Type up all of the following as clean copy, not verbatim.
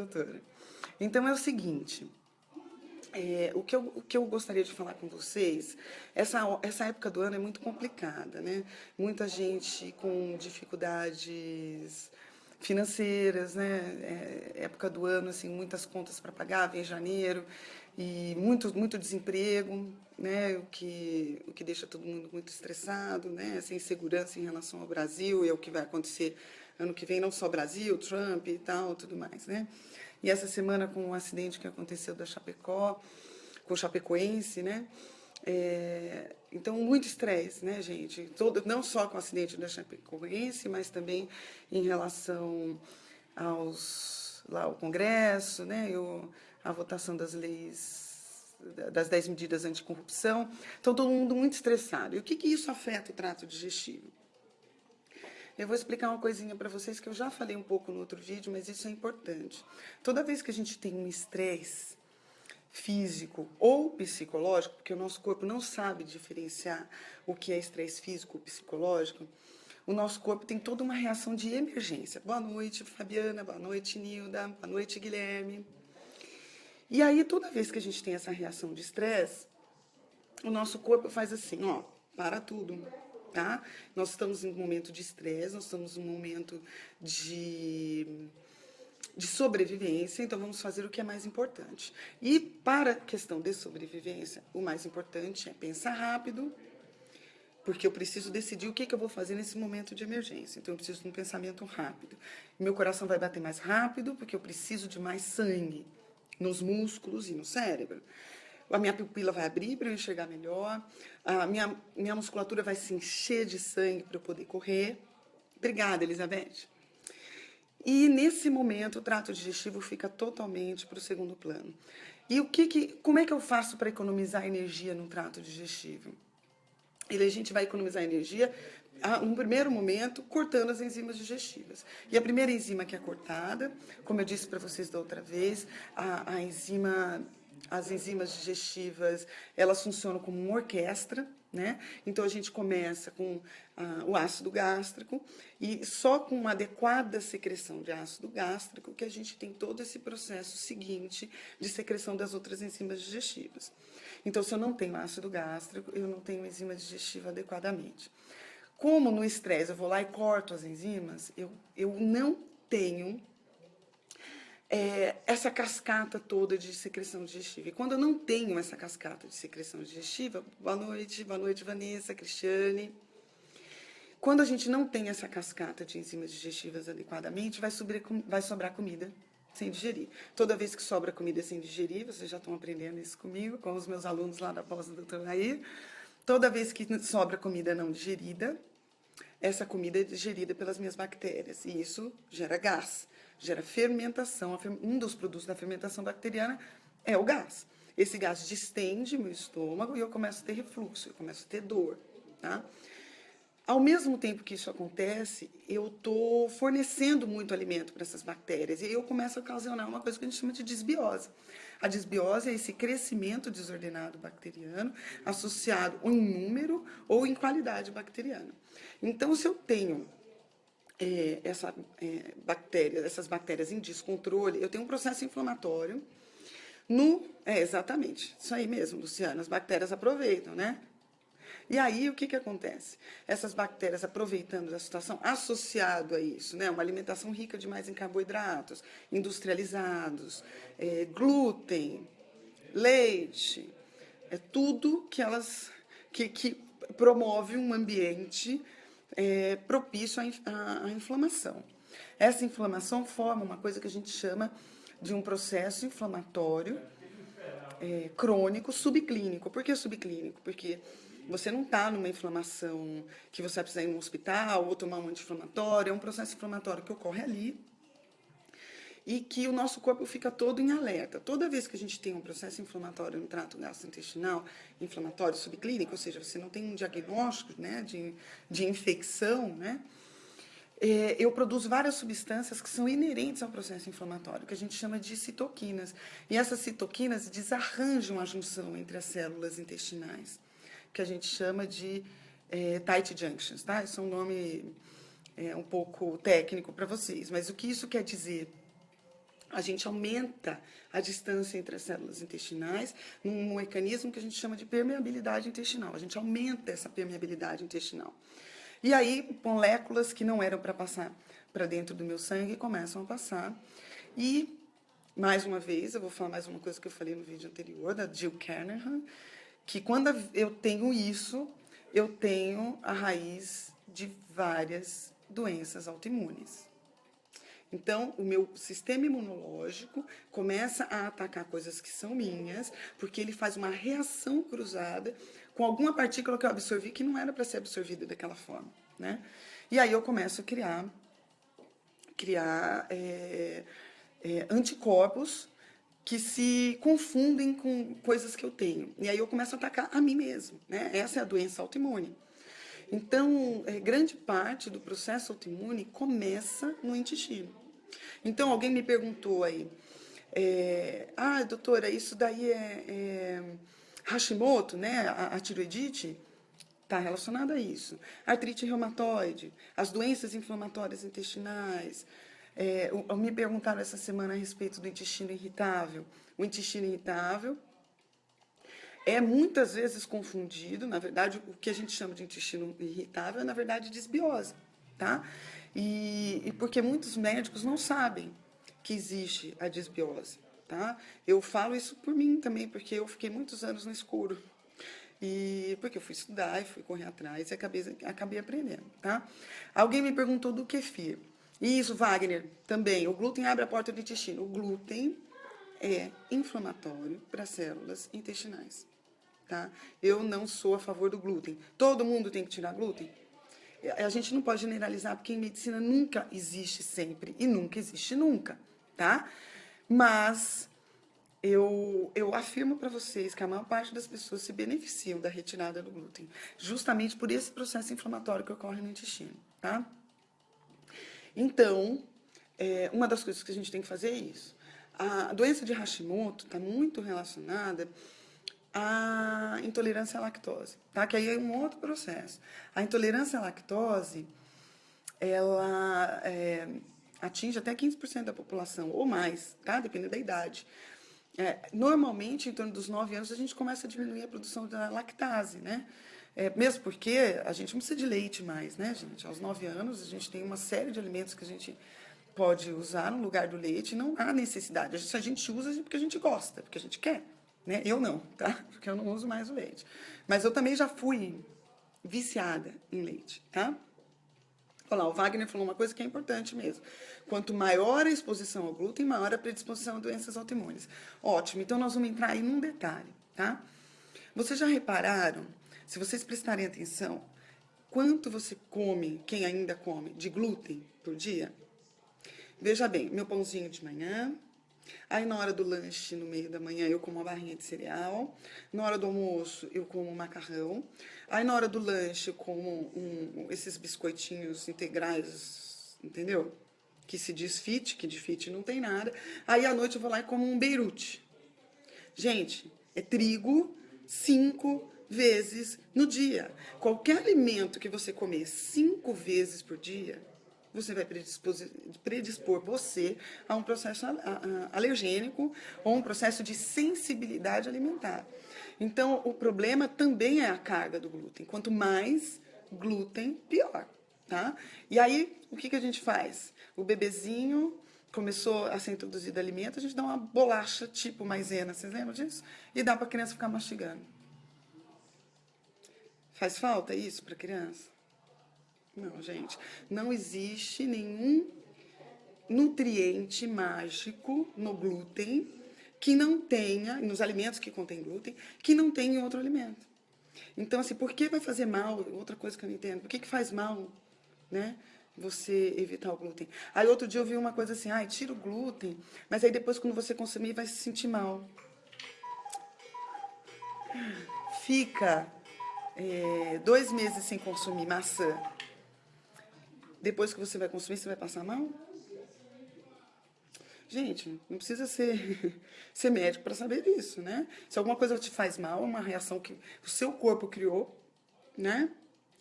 doutora. Então, é o seguinte, o que eu gostaria de falar com vocês, essa época do ano é muito complicada, né? Muita gente com dificuldades financeiras, né? Época do ano, assim, muitas contas para pagar, vem janeiro, e muito desemprego, né? O que deixa todo mundo muito estressado, né? Essa insegurança em relação ao Brasil e ao que vai acontecer ano que vem, não só Brasil, Trump e tal, tudo mais, né? E essa semana, com o acidente que aconteceu da Chapecó, com o Chapecoense, né? Então, muito estresse, né, gente? Não só com o acidente da Chapecoense, mas também em relação ao Congresso, né? A votação das leis, das 10 medidas anticorrupção. Então, todo mundo muito estressado. E o que isso afeta o trato digestivo? Eu vou explicar uma coisinha para vocês que eu já falei um pouco no outro vídeo, mas isso é importante. Toda vez que a gente tem um estresse físico ou psicológico, porque o nosso corpo não sabe diferenciar o que é estresse físico ou psicológico, o nosso corpo tem toda uma reação de emergência. Boa noite, Fabiana. Boa noite, Nilda. Boa noite, Guilherme. E aí, toda vez que a gente tem essa reação de estresse, o nosso corpo faz assim, ó, para tudo, tá? Nós estamos em um momento de estresse, nós estamos em um momento de sobrevivência, então vamos fazer o que é mais importante. E para a questão de sobrevivência, o mais importante é pensar rápido, porque eu preciso decidir o que eu vou fazer nesse momento de emergência. Então eu preciso de um pensamento rápido. Meu coração vai bater mais rápido, porque eu preciso de mais sangue nos músculos e no cérebro. A minha pupila vai abrir para eu enxergar melhor, a minha musculatura vai se encher de sangue para eu poder correr. Obrigada, Elizabeth. E nesse momento o trato digestivo fica totalmente para o segundo plano. E como é que eu faço para economizar energia no trato digestivo? A gente vai economizar energia, num primeiro momento, cortando as enzimas digestivas. E a primeira enzima que é cortada, como eu disse para vocês da outra vez, as enzimas digestivas, elas funcionam como uma orquestra, né? Então a gente começa com o ácido gástrico e só com uma adequada secreção de ácido gástrico que a gente tem todo esse processo seguinte de secreção das outras enzimas digestivas. Então, se eu não tenho ácido gástrico, eu não tenho enzima digestiva adequadamente. Como no estresse eu vou lá e corto as enzimas, eu não tenho essa cascata toda de secreção digestiva. E quando eu não tenho essa cascata de secreção digestiva, boa noite, Vanessa, Cristiane. Quando a gente não tem essa cascata de enzimas digestivas adequadamente, vai sobrar comida sem digerir. Toda vez que sobra comida sem digerir, vocês já estão aprendendo isso comigo, com os meus alunos lá da pós do Dr. Raí, toda vez que sobra comida não digerida, essa comida é digerida pelas minhas bactérias, e isso gera gás, gera fermentação. Um dos produtos da fermentação bacteriana é o gás. Esse gás distende meu estômago e eu começo a ter refluxo, eu começo a ter dor, tá? Ao mesmo tempo que isso acontece, eu estou fornecendo muito alimento para essas bactérias e eu começo a ocasionar uma coisa que a gente chama de desbiose. A desbiose é esse crescimento desordenado bacteriano associado em número ou em qualidade bacteriana. Então, se eu tenho essas bactérias em descontrole, eu tenho um processo inflamatório exatamente, isso aí mesmo, Luciana, as bactérias aproveitam, né? E aí, o que acontece? Essas bactérias, aproveitando a situação, associado a isso, né, uma alimentação rica demais em carboidratos, industrializados, glúten, leite, é tudo que que promove um ambiente propício à inflamação. Essa inflamação forma uma coisa que a gente chama de um processo inflamatório crônico subclínico. Por que subclínico? Porque você não está numa inflamação que você vai precisar ir no hospital ou tomar um anti-inflamatório, é um processo inflamatório que ocorre ali e que o nosso corpo fica todo em alerta. Toda vez que a gente tem um processo inflamatório no trato gastrointestinal, inflamatório subclínico, ou seja, você não tem um diagnóstico, né, de infecção, né, eu produzo várias substâncias que são inerentes ao processo inflamatório, que a gente chama de citoquinas. E essas citoquinas desarranjam a junção entre as células intestinais, que a gente chama de tight junctions, tá? Isso é um nome um pouco técnico para vocês, mas o que isso quer dizer? a gente aumenta a distância entre as células intestinais num mecanismo que a gente chama de permeabilidade intestinal. A gente aumenta essa permeabilidade intestinal. E aí, moléculas que não eram para passar para dentro do meu sangue começam a passar. E, mais uma vez, eu vou falar mais uma coisa que eu falei no vídeo anterior, da Jill Kernahan, que quando eu tenho isso, eu tenho a raiz de várias doenças autoimunes. Então, o meu sistema imunológico começa a atacar coisas que são minhas, porque ele faz uma reação cruzada com alguma partícula que eu absorvi que não era para ser absorvida daquela forma, né? E aí eu começo a criar anticorpos que se confundem com coisas que eu tenho. E aí eu começo a atacar a mim mesmo, né? Essa é a doença autoimune. Então, grande parte do processo autoimune começa no intestino. Então, alguém me perguntou aí, doutora, isso daí é Hashimoto, né? A tiroidite está relacionada a isso. Artrite reumatoide, as doenças inflamatórias intestinais. Me perguntaram essa semana a respeito do intestino irritável. O intestino irritável é muitas vezes confundido, na verdade, o que a gente chama de intestino irritável é, na verdade, disbiose, tá? E porque muitos médicos não sabem que existe a disbiose, tá? Eu falo isso por mim também, porque eu fiquei muitos anos no escuro. E porque eu fui estudar e fui correr atrás e acabei aprendendo, tá? Alguém me perguntou do kefir. Isso, Wagner, também. O glúten abre a porta do intestino. O glúten é inflamatório para células intestinais, tá? Eu não sou a favor do glúten. Todo mundo tem que tirar glúten? A gente não pode generalizar, porque em medicina nunca existe sempre e nunca existe nunca, tá? Mas eu afirmo para vocês que a maior parte das pessoas se beneficiam da retirada do glúten, justamente por esse processo inflamatório que ocorre no intestino, tá? Então, uma das coisas que a gente tem que fazer é isso. A doença de Hashimoto está muito relacionada à intolerância à lactose, tá? Que aí é um outro processo. A intolerância à lactose, ela atinge até 15% da população, ou mais, tá? Dependendo da idade. Normalmente, em torno dos 9 anos, a gente começa a diminuir a produção da lactase, né? Mesmo porque a gente não precisa de leite mais, né, gente? Aos 9 anos, a gente tem uma série de alimentos que a gente pode usar no lugar do leite, não há necessidade. A gente usa porque a gente gosta, porque a gente quer, né? Eu não, tá? Porque eu não uso mais o leite. Mas eu também já fui viciada em leite, tá? Olha lá, o Wagner falou uma coisa que é importante mesmo. Quanto maior a exposição ao glúten, maior a predisposição a doenças autoimunes. Ótimo, então nós vamos entrar aí num detalhe, tá? Vocês já repararam, se vocês prestarem atenção, quanto você come, quem ainda come, de glúten por dia? Veja bem, meu pãozinho de manhã, aí na hora do lanche, no meio da manhã, eu como uma barrinha de cereal, na hora do almoço eu como um macarrão, aí na hora do lanche eu como esses biscoitinhos integrais, entendeu? Que se diz fit, que de fit não tem nada, aí à noite eu vou lá e como um beirute. Gente, é trigo 5 vezes no dia. Qualquer alimento que você comer 5 vezes por dia, você vai predispor você a um processo alergênico ou um processo de sensibilidade alimentar. Então, o problema também é a carga do glúten. Quanto mais glúten, pior, tá? E aí, o que a gente faz? O bebezinho começou a ser introduzido alimento, a gente dá uma bolacha tipo maisena, vocês lembram disso? E dá para a criança ficar mastigando. Faz falta isso para a criança? Não, gente, não existe nenhum nutriente mágico no glúten que não tenha, nos alimentos que contêm glúten, que não tenha em outro alimento. Então, assim, por que vai fazer mal? Outra coisa que eu não entendo, por que faz mal, né? Você evitar o glúten. Aí outro dia eu vi uma coisa assim, tira o glúten, mas aí depois quando você consumir vai se sentir mal. Fica 2 meses sem consumir maçã. Depois que você vai consumir, você vai passar mal? Gente, não precisa ser médico para saber disso, né? Se alguma coisa te faz mal, uma reação que o seu corpo criou, né?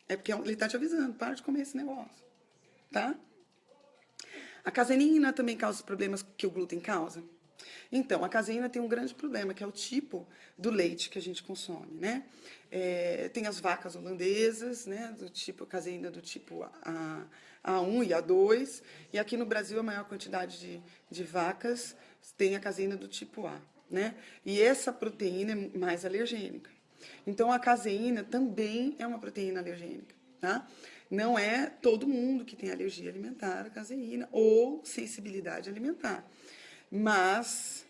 É porque ele está te avisando, para de comer esse negócio, tá? A caseína também causa os problemas que o glúten causa? Então, a caseína tem um grande problema, que é o tipo do leite que a gente consome, né? Tem as vacas holandesas, né, do tipo caseína do tipo A1 e A2, e aqui no Brasil a maior quantidade de vacas tem a caseína do tipo A, né? E essa proteína é mais alergênica. Então, a caseína também é uma proteína alergênica, tá? Não é todo mundo que tem alergia alimentar à caseína ou sensibilidade alimentar. Mas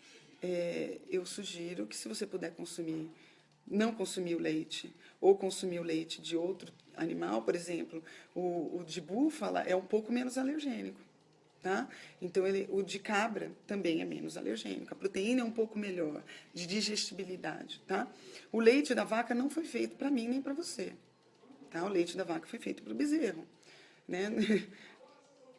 eu sugiro que, se você puder consumir, não consumir o leite, ou consumir o leite de outro animal, por exemplo, o de búfala é um pouco menos alergênico. Tá? Então, o de cabra também é menos alergênico. A proteína é um pouco melhor, de digestibilidade. Tá? O leite da vaca não foi feito para mim nem para você. Tá? O leite da vaca foi feito para o bezerro. Né?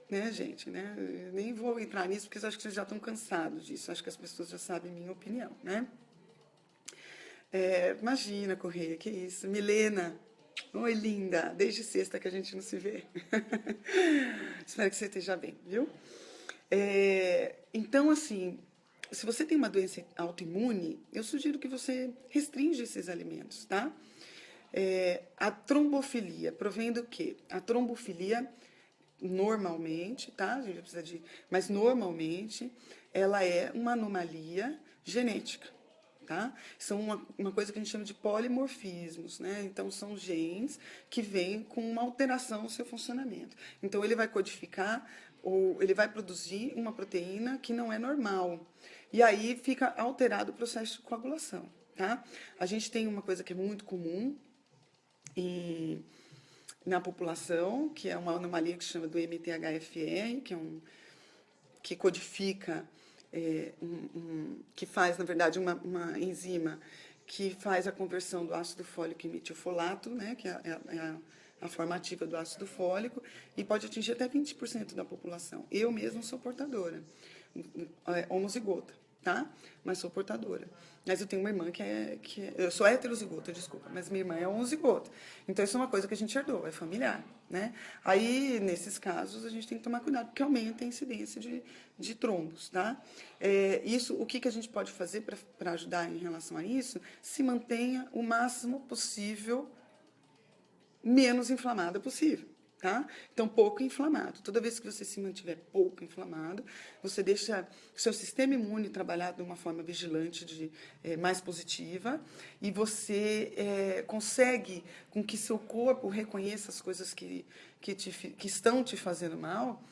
Né, gente? Né? Eu nem vou entrar nisso, porque eu acho que vocês já estão cansados disso. Acho que as pessoas já sabem a minha opinião. Né? Imagina, Correia, que isso. Milena, oi, linda. Desde sexta que a gente não se vê. Espero que você esteja bem, viu? Então, assim, se você tem uma doença autoimune, eu sugiro que você restringe esses alimentos, tá? A trombofilia provém do quê? A trombofilia, normalmente, tá? A gente precisa mas normalmente, ela é uma anomalia genética. Tá? São uma coisa que a gente chama de polimorfismos, né? Então, são genes que vêm com uma alteração no seu funcionamento. Então, ele vai codificar ou ele vai produzir uma proteína que não é normal. E aí fica alterado o processo de coagulação, tá? A gente tem uma coisa que é muito comum na população, que é uma anomalia que se chama do MTHFR, que codifica que faz, na verdade, uma enzima que faz a conversão do ácido fólico em metilfolato, né, que é a forma ativa do ácido fólico, e pode atingir até 20% da população. Eu mesma sou portadora, homozigota, tá? Mas sou portadora. Mas eu tenho uma irmã eu sou heterozigota, desculpa, mas minha irmã é homozigota. Então, isso é uma coisa que a gente herdou, é familiar, né? Aí, nesses casos, a gente tem que tomar cuidado, porque aumenta a incidência de trombos, tá? O que a gente pode fazer para ajudar em relação a isso? Se mantenha o máximo possível menos inflamada possível. Tá? Então, pouco inflamado. Toda vez que você se mantiver pouco inflamado, você deixa o seu sistema imune trabalhar de uma forma vigilante, mais positiva, e você consegue com que seu corpo reconheça as coisas que estão te fazendo mal,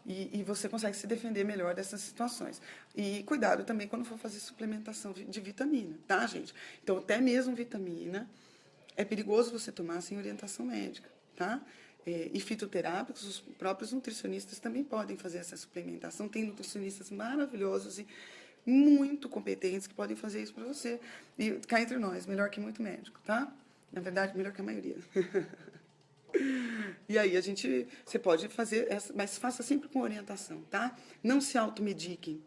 e você consegue se defender melhor dessas situações. E cuidado também quando for fazer suplementação de vitamina, tá, gente? Então, até mesmo vitamina é perigoso você tomar sem orientação médica, tá? E fitoterápicos, os próprios nutricionistas também podem fazer essa suplementação. Tem nutricionistas maravilhosos e muito competentes que podem fazer isso para você. E cá entre nós, melhor que muito médico, tá? Na verdade, melhor que a maioria. E aí você pode fazer, mas faça sempre com orientação, tá? Não se automediquem.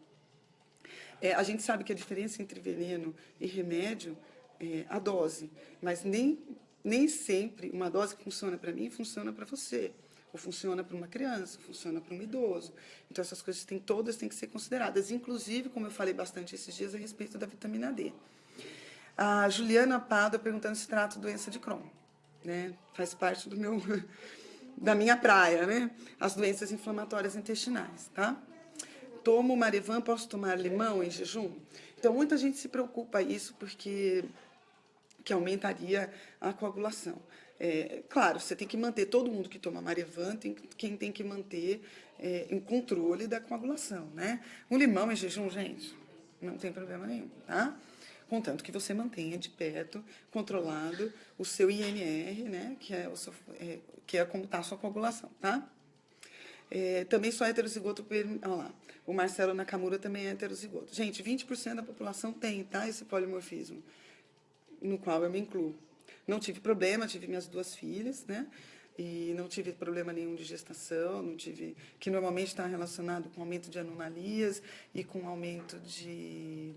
A gente sabe que a diferença entre veneno e remédio é a dose, mas nem sempre uma dose que funciona para mim funciona para você, ou funciona para uma criança, ou funciona para um idoso. Então, essas coisas todas têm que ser consideradas, inclusive, como eu falei bastante esses dias, a respeito da vitamina D. A Juliana Pado perguntando se trata de doença de Crohn, né? Faz parte da minha praia, né? As doenças inflamatórias intestinais, tá? Tomo Marevan, posso tomar limão em jejum? Então, muita gente se preocupa isso porque que aumentaria a coagulação. Claro, você tem que manter, todo mundo que toma Marevan, quem tem que manter em controle da coagulação, né? Um limão em jejum, gente, não tem problema nenhum, tá? Contanto que você mantenha de perto, controlado, o seu INR, né? Que é como está a sua coagulação, tá? Também sou heterozigoto, olha lá, o Marcelo Nakamura também é heterozigoto. Gente, 20% da população tem, tá? Esse polimorfismo, no qual eu me incluo. Não tive problema, tive minhas 2 filhas, né? E não tive problema nenhum de gestação, não tive, que normalmente está relacionado com aumento de anomalias e com aumento de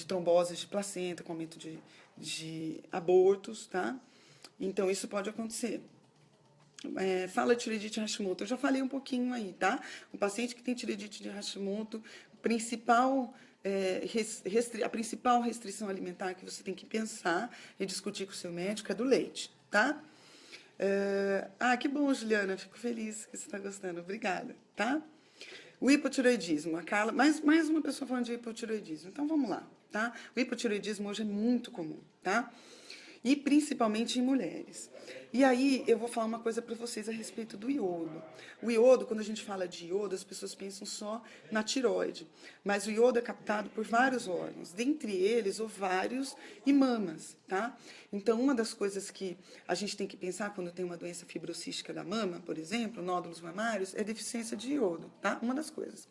tromboses de placenta, com aumento de abortos, tá? Então, isso pode acontecer. fala de tireoidite Hashimoto. Eu já falei um pouquinho aí, tá? O paciente que tem tireoidite de Hashimoto, a principal restrição alimentar que você tem que pensar e discutir com o seu médico é do leite, tá? Que bom, Juliana, fico feliz que você está gostando, obrigada, tá? O hipotireoidismo, a Carla, mais uma pessoa falando de hipotireoidismo, então vamos lá, tá? O hipotireoidismo hoje é muito comum, tá? E principalmente em mulheres. E aí eu vou falar uma coisa para vocês a respeito do iodo. O iodo, quando a gente fala de iodo, as pessoas pensam só na tireoide, mas o iodo é captado por vários órgãos, dentre eles ovários e mamas, tá? Então, uma das coisas que a gente tem que pensar quando tem uma doença fibrocística da mama, por exemplo, nódulos mamários, é deficiência de iodo, tá? Uma das coisas.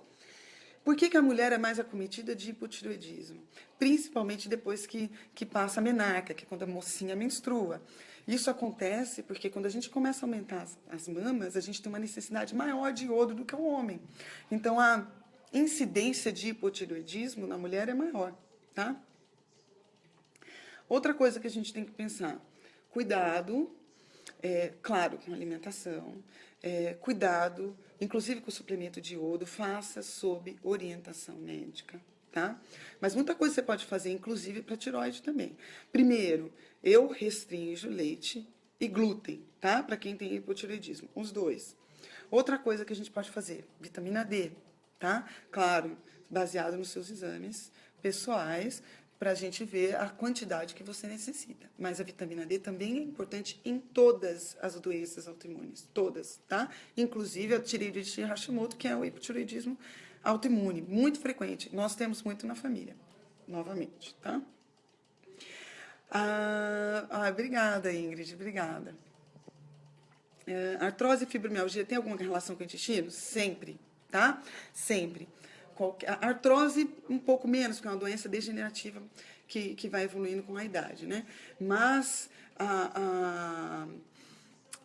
Por que a mulher é mais acometida de hipotireoidismo? Principalmente depois que passa a menarca, que é quando a mocinha menstrua. Isso acontece porque quando a gente começa a aumentar as mamas, a gente tem uma necessidade maior de iodo do que o homem. Então, a incidência de hipotireoidismo na mulher é maior, tá? Outra coisa que a gente tem que pensar, cuidado, claro, com a alimentação, cuidado, inclusive com o suplemento de iodo, faça sob orientação médica, tá? Mas muita coisa você pode fazer, inclusive para tireoide também. Primeiro, eu restringo leite e glúten, tá? Para quem tem hipotireoidismo, os dois. Outra coisa que a gente pode fazer, vitamina D, tá? Claro, baseado nos seus exames pessoais, para a gente ver a quantidade que você necessita. Mas a vitamina D também é importante em todas as doenças autoimunes, todas, tá? Inclusive a tireoidite Hashimoto, que é o hipotireoidismo autoimune, muito frequente. Nós temos muito na família, novamente, tá? Obrigada, Ingrid, obrigada. Artrose e fibromialgia tem alguma relação com o intestino? Sempre, tá? Sempre. A artrose, um pouco menos, porque é uma doença degenerativa que vai evoluindo com a idade, né? Mas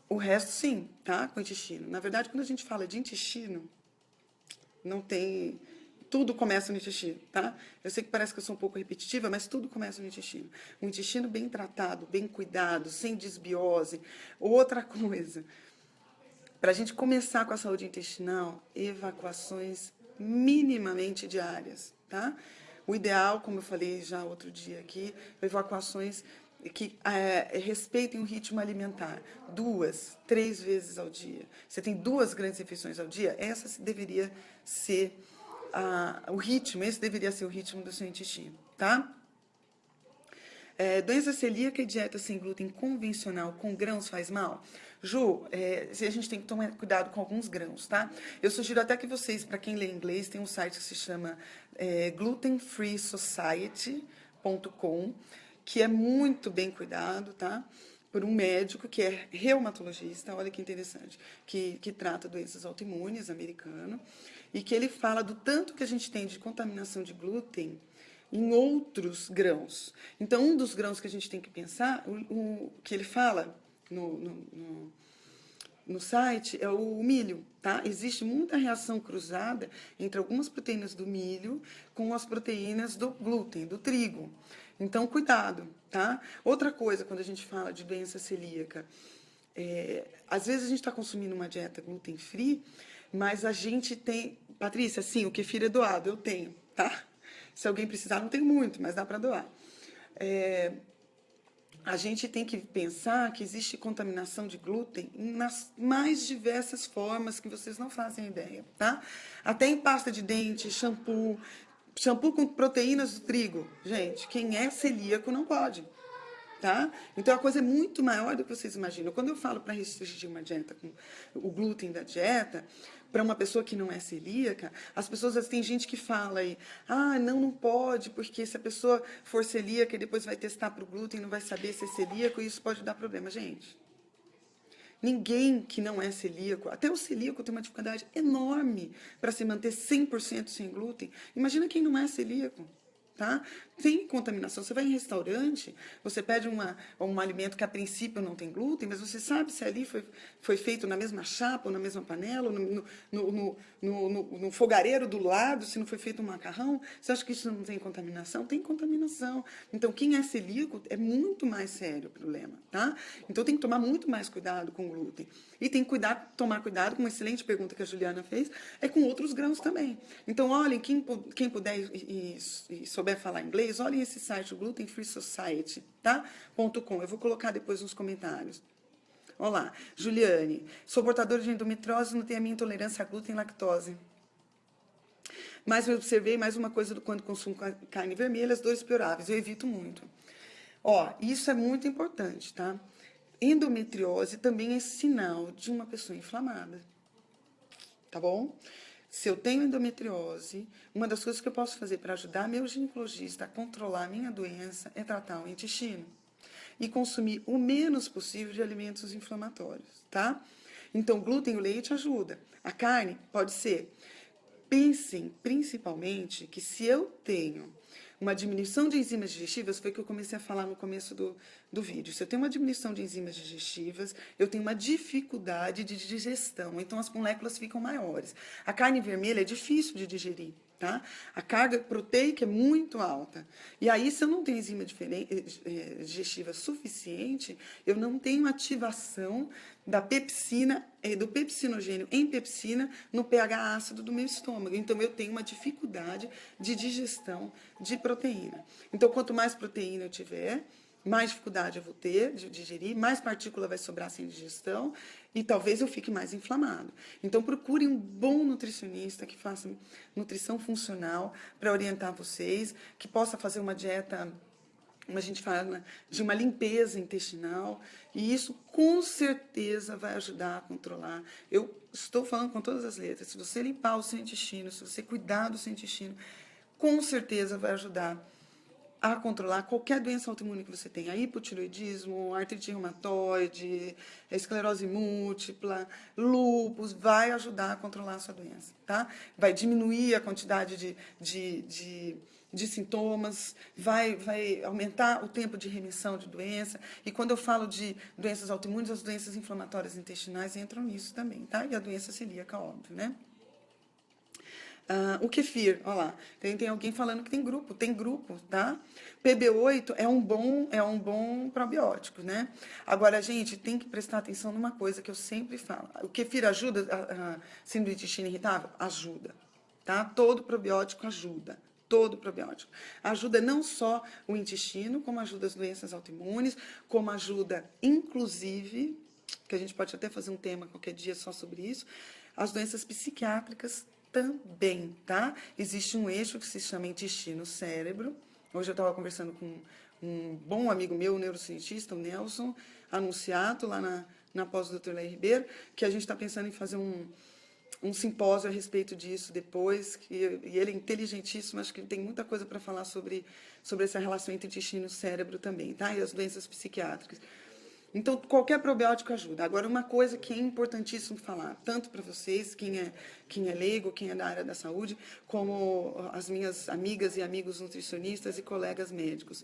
o resto, sim, tá? Com o intestino. Na verdade, quando a gente fala de intestino, não tem... Tudo começa no intestino, tá? Eu sei que parece que eu sou um pouco repetitiva, mas tudo começa no intestino. Um intestino bem tratado, bem cuidado, sem desbiose. Outra coisa, para a gente começar com a saúde intestinal, evacuações minimamente diárias, tá? O ideal, como eu falei já outro dia aqui, evacuações que respeitem o ritmo alimentar, 2, 3 vezes ao dia. Você tem 2 grandes refeições ao dia, essa deveria ser o ritmo, esse deveria ser o ritmo do seu intestino, tá? Doença celíaca e dieta sem glúten convencional com grãos faz mal? Ju, a gente tem que tomar cuidado com alguns grãos, tá? Eu sugiro até que vocês, para quem lê inglês, tem um site que se chama glutenfreesociety.com, que é muito bem cuidado, tá? Por um médico que é reumatologista, olha que interessante, que trata doenças autoimunes, americano, e que ele fala do tanto que a gente tem de contaminação de glúten em outros grãos. Então, um dos grãos que a gente tem que pensar, o que ele fala no site, é o milho, tá? Existe muita reação cruzada entre algumas proteínas do milho com as proteínas do glúten, do trigo. Então, cuidado, tá? Outra coisa, quando a gente fala de doença celíaca, às vezes a gente está consumindo uma dieta gluten-free, mas a gente tem... Patrícia, sim, o kefir é doado, eu tenho, tá? Se alguém precisar, não tem muito, mas dá para doar. A gente tem que pensar que existe contaminação de glúten nas mais diversas formas que vocês não fazem ideia, tá? Até em pasta de dente, shampoo com proteínas do trigo. Gente, quem é celíaco não pode, tá? Então a coisa é muito maior do que vocês imaginam. Quando eu falo para restringir uma dieta com o glúten da dieta, para uma pessoa que não é celíaca, as pessoas, tem gente que fala aí, não pode, porque se a pessoa for celíaca e depois vai testar para o glúten, não vai saber se é celíaco e isso pode dar problema. Gente, ninguém que não é celíaco, até o celíaco tem uma dificuldade enorme para se manter 100% sem glúten. Imagina quem não é celíaco, tá? Tem contaminação. Você vai em restaurante, você pede um alimento que a princípio não tem glúten, mas você sabe se ali foi feito na mesma chapa, ou na mesma panela, ou no fogareiro do lado, se não foi feito um macarrão. Você acha que isso não tem contaminação? Tem contaminação. Então, quem é celíaco é muito mais sério o problema, tá? Então, tem que tomar muito mais cuidado com o glúten. E tem que tomar cuidado com uma excelente pergunta que a Juliana fez, é com outros grãos também. Então, olhem, quem puder e souber falar inglês, olhem esse site, o Gluten Free Society, tá? .com. Eu vou colocar depois nos comentários. Olá, Juliane, sou portadora de endometriose, não tenho a minha intolerância a glúten e lactose. Mas eu observei mais uma coisa quando consumo carne vermelha, as dores pioráveis. Eu evito muito. Ó, isso é muito importante, tá? Endometriose também é sinal de uma pessoa inflamada. Tá bom? Se eu tenho endometriose, uma das coisas que eu posso fazer para ajudar meu ginecologista a controlar a minha doença é tratar o intestino e consumir o menos possível de alimentos inflamatórios, tá? Então, glúten e o leite ajuda. A carne pode ser. Pensem, principalmente, que se eu tenho uma diminuição de enzimas digestivas, foi o que eu comecei a falar no começo do vídeo. Se eu tenho uma diminuição de enzimas digestivas, eu tenho uma dificuldade de digestão, então as moléculas ficam maiores. A carne vermelha é difícil de digerir, tá? A carga proteica é muito alta. E aí, se eu não tenho enzima digestiva suficiente, eu não tenho ativação da pepsina, do pepsinogênio em pepsina no pH ácido do meu estômago. Então, eu tenho uma dificuldade de digestão de proteína. Então, quanto mais proteína eu tiver, mais dificuldade eu vou ter de digerir, mais partícula vai sobrar sem digestão e talvez eu fique mais inflamado. Então, procure um bom nutricionista que faça nutrição funcional para orientar vocês, que possa fazer uma dieta, como a gente fala, de uma limpeza intestinal, e isso com certeza vai ajudar a controlar. Eu estou falando com todas as letras. Se você limpar o seu intestino, se você cuidar do seu intestino, com certeza vai ajudar a controlar qualquer doença autoimune que você tenha, hipotireoidismo, artrite reumatoide, esclerose múltipla, lúpus, vai ajudar a controlar a sua doença, tá? Vai diminuir a quantidade de sintomas, vai aumentar o tempo de remissão de doença. E quando eu falo de doenças autoimunes, as doenças inflamatórias intestinais entram nisso também, tá? E a doença celíaca, óbvio, né? O kefir, olha lá, tem alguém falando que tem grupo, tá? PB8 é um bom probiótico, né? Agora, gente, tem que prestar atenção numa coisa que eu sempre falo. O kefir ajuda a síndrome do intestino irritável? Ajuda, tá? Todo probiótico ajuda. Todo probiótico. Ajuda não só o intestino, como ajuda as doenças autoimunes, como ajuda, inclusive, que a gente pode até fazer um tema qualquer dia só sobre isso, as doenças psiquiátricas também, tá? Existe um eixo que se chama intestino-cérebro. Hoje eu estava conversando com um bom amigo meu, um neurocientista, o Nelson Anunciato, lá na pós-doutor Léo Ribeiro, que a gente está pensando em fazer um simpósio a respeito disso depois, e ele é inteligentíssimo, acho que ele tem muita coisa para falar sobre essa relação entre intestino e cérebro também, tá? E as doenças psiquiátricas. Então, qualquer probiótico ajuda. Agora, uma coisa que é importantíssimo falar, tanto para vocês, quem é leigo, quem é da área da saúde, como as minhas amigas e amigos nutricionistas e colegas médicos,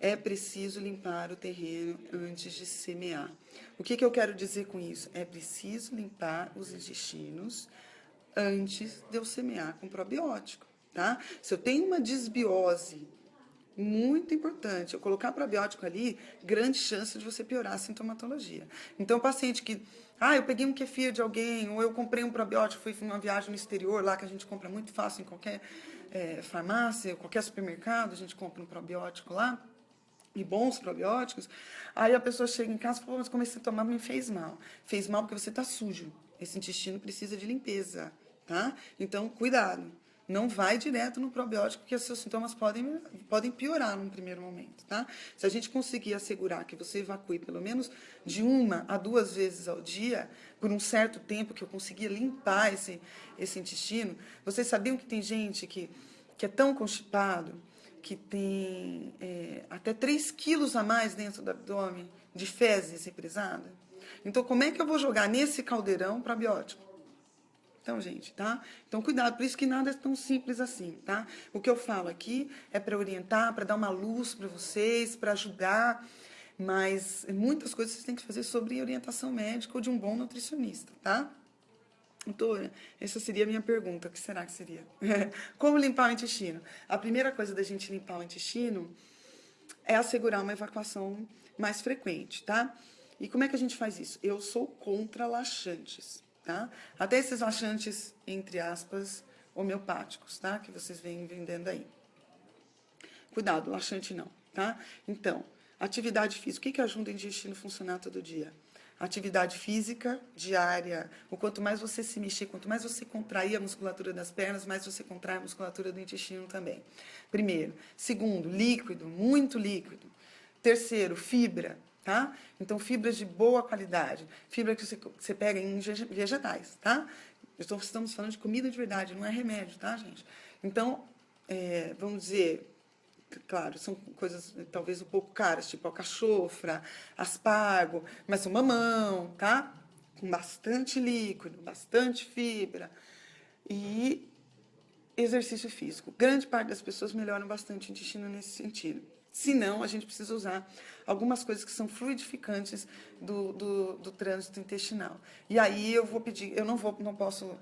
é preciso limpar o terreno antes de semear. O que eu quero dizer com isso? É preciso limpar os intestinos antes de eu semear com probiótico, tá? Se eu tenho uma desbiose, muito importante, eu colocar probiótico ali, grande chance de você piorar a sintomatologia. Então, o paciente que, eu peguei um kefir de alguém, ou eu comprei um probiótico, fui numa viagem no exterior, lá que a gente compra muito fácil em qualquer farmácia, qualquer supermercado, a gente compra um probiótico lá, e bons probióticos, aí a pessoa chega em casa e fala, mas comecei a tomar, me fez mal. Fez mal porque você está sujo. Esse intestino precisa de limpeza, tá? Então, cuidado. Não vai direto no probiótico, porque os seus sintomas podem piorar num primeiro momento, tá? Se a gente conseguir assegurar que você evacue pelo menos de 1 a 2 vezes ao dia, por um certo tempo, que eu conseguia limpar esse intestino, vocês sabiam que tem gente que é tão constipado, que tem até 3 quilos a mais dentro do abdômen de fezes represada? Então, como é que eu vou jogar nesse caldeirão probiótico? Então, gente, tá? Então, cuidado, por isso que nada é tão simples assim, tá? O que eu falo aqui é para orientar, para dar uma luz para vocês, para ajudar, mas muitas coisas vocês têm que fazer sobre orientação médica ou de um bom nutricionista, tá? Doutora, essa seria a minha pergunta. O que será que seria? Como limpar o intestino? A primeira coisa da gente limpar o intestino é assegurar uma evacuação mais frequente, tá? E como é que a gente faz isso? Eu sou contra laxantes, tá? Até esses laxantes, entre aspas, homeopáticos, tá? Que vocês vêm vendendo aí. Cuidado, laxante não, tá? Então, atividade física. O que ajuda o intestino a funcionar todo dia? Atividade física diária. O quanto mais você se mexer, quanto mais você contrair a musculatura das pernas, mais você contrai a musculatura do intestino também. Primeiro. Segundo, líquido, muito líquido. Terceiro, fibra, tá? Então, fibras de boa qualidade. Fibra que você pega em vegetais, tá? Estamos falando de comida de verdade, não é remédio, tá, gente? Então, vamos dizer, claro, são coisas talvez um pouco caras, tipo alcachofra, aspargo, mas são mamão, tá? Com bastante líquido, bastante fibra. E exercício físico. Grande parte das pessoas melhoram bastante o intestino nesse sentido. Se não, a gente precisa usar algumas coisas que são fluidificantes do trânsito intestinal. E aí eu vou pedir, eu não posso